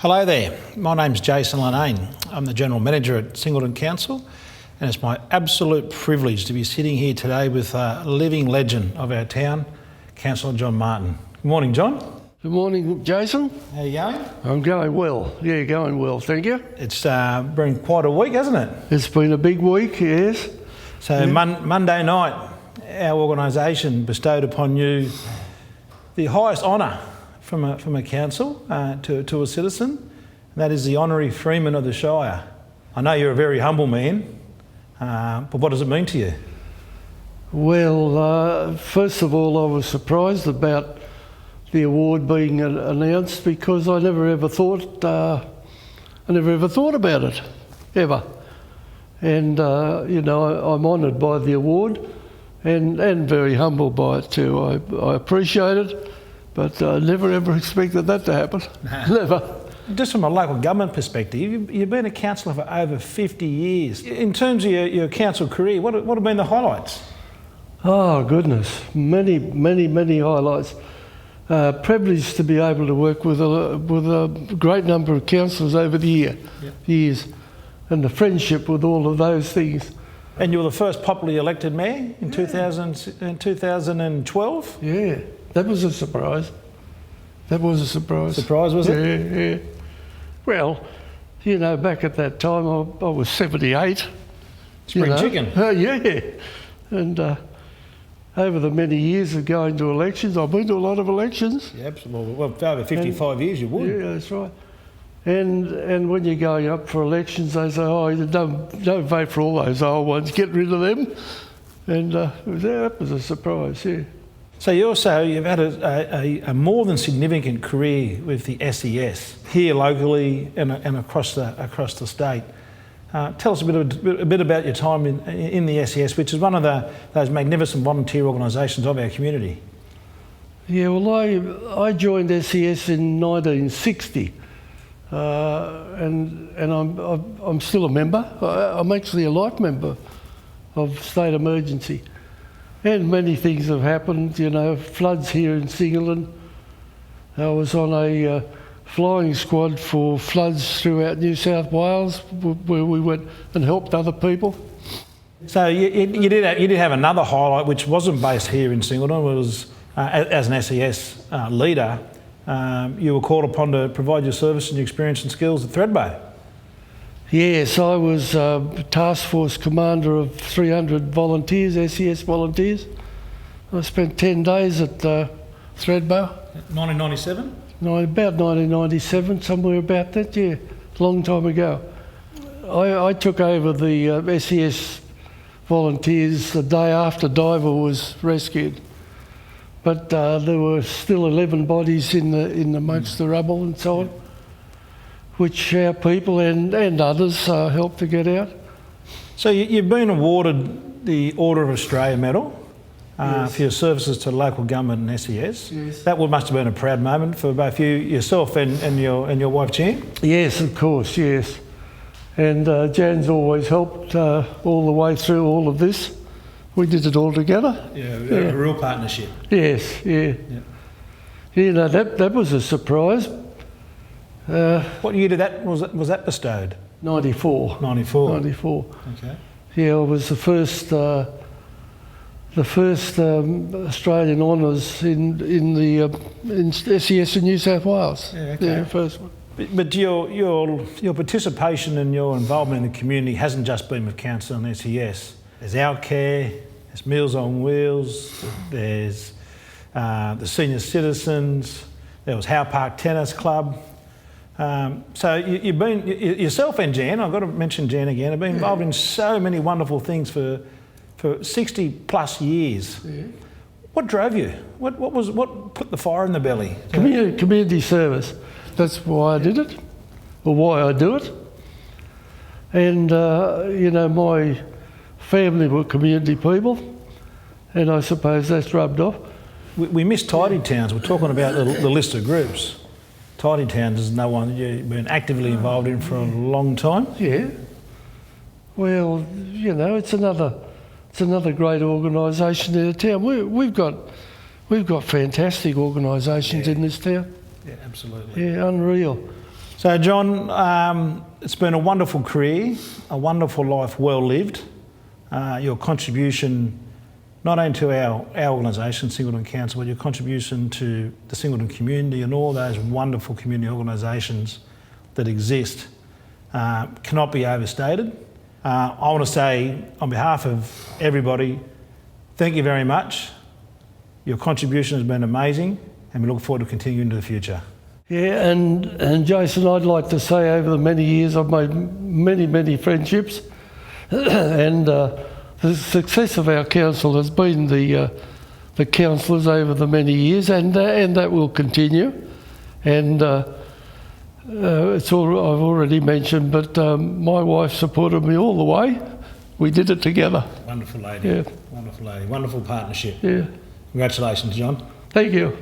Hello there, my name's Jason Linnane. I'm the General Manager at Singleton Council, and it's my absolute privilege to be sitting here today with a living legend of our town, Councillor John Martin. Good morning, John. Good morning, Jason. How are you going? I'm going well. Yeah, going well, thank you. It's been quite a week, hasn't it? It's been a big week, yes. So yeah. Monday night, our organisation bestowed upon you the highest honour from a council to a citizen, and that is the Honorary Freeman of the Shire. I know you're a very humble man, but what does it mean to you? Well, first of all, I was surprised about the award being announced because I never ever thought about it, ever. And you know, I'm honoured by the award and very humbled by it too. I appreciate it. But I never ever expected that to happen. Never. Just from a local government perspective, you've been a councillor for over 50 years. In terms of your council career, what have been the highlights? Oh goodness, many highlights. Privileged to be able to work with a great number of councillors over the years, and the friendship with all of those things. And you were the first popularly elected mayor in 2012? Yeah. That was a surprise. That was a surprise. Surprise, was it? Yeah. Well, you know, back at that time, I was 78. Spring chicken. Yeah. And over the many years of going to elections, I've been to a lot of elections. Yeah, absolutely. Well, for over 55 years you would. Yeah, that's right. And when you're going up for elections, they say, oh, don't vote for all those old ones, get rid of them. And that was a surprise, yeah. So you've had a more than significant career with the SES here locally and across the state. Tell us a bit about your time in the SES, which is one of those magnificent volunteer organisations of our community. Yeah, well, I joined SES in 1960, and I'm still a member. I'm actually a life member of State Emergency. And many things have happened, you know, floods here in Singleton. I was on a flying squad for floods throughout New South Wales, where we went and helped other people. So you did have another highlight, which wasn't based here in Singleton. It was as an SES leader, you were called upon to provide your service and your experience and skills at Thredbo. Yes, I was task force commander of 300 volunteers, SES volunteers. I spent 10 days at Thredbo. 1997? About 1997, somewhere about that, yeah, a long time ago. I took over the SES volunteers the day after Diver was rescued. But there were still 11 bodies in amongst the rubble and so on, which our people and others helped to get out. So you've been awarded the Order of Australia Medal yes. for your services to local government and SES. Yes. That must have been a proud moment for both yourself and your wife Jan. Yes, of course, yes. And Jan's always helped all the way through all of this. We did it all together. Yeah, a real partnership. Yes, yeah. You know, that was a surprise. What year was that bestowed? 94. 94. 94. Okay. Yeah, I was the first Australian honours in SES in New South Wales. Yeah, okay. Yeah, first one. But your participation and your involvement in the community hasn't just been with Council and SES. There's Our Care, there's Meals on Wheels, there's the Senior Citizens, there was Howe Park Tennis Club. So you've been, yourself and Jan, I've got to mention Jan again, have been involved in so many wonderful things for 60 plus years. Yeah. What drove you? What put the fire in the belly? Community service. That's why I did it, or why I do it. And, you know, my family were community people, and I suppose that's rubbed off. We missed Tidy Towns. We're talking about the list of groups. Tidy Towns is no one you've been actively involved in for a long time. Yeah. Well, you know, it's another great organisation in the town. We've got fantastic organisations in this town. Yeah, absolutely. Yeah, unreal. So John, it's been a wonderful career, a wonderful life well lived. Your contribution not only to our organisation, Singleton Council, but your contribution to the Singleton community and all those wonderful community organisations that exist cannot be overstated. I want to say on behalf of everybody, thank you very much. Your contribution has been amazing and we look forward to continuing into the future. Yeah, and Jason, I'd like to say over the many years I've made many friendships and the success of our council has been the councillors over the many years and that will continue. And it's all I've already mentioned, but my wife supported me all the way. We did it together. Wonderful lady. Yeah. Wonderful lady. Wonderful partnership. Yeah. Congratulations, John. Thank you.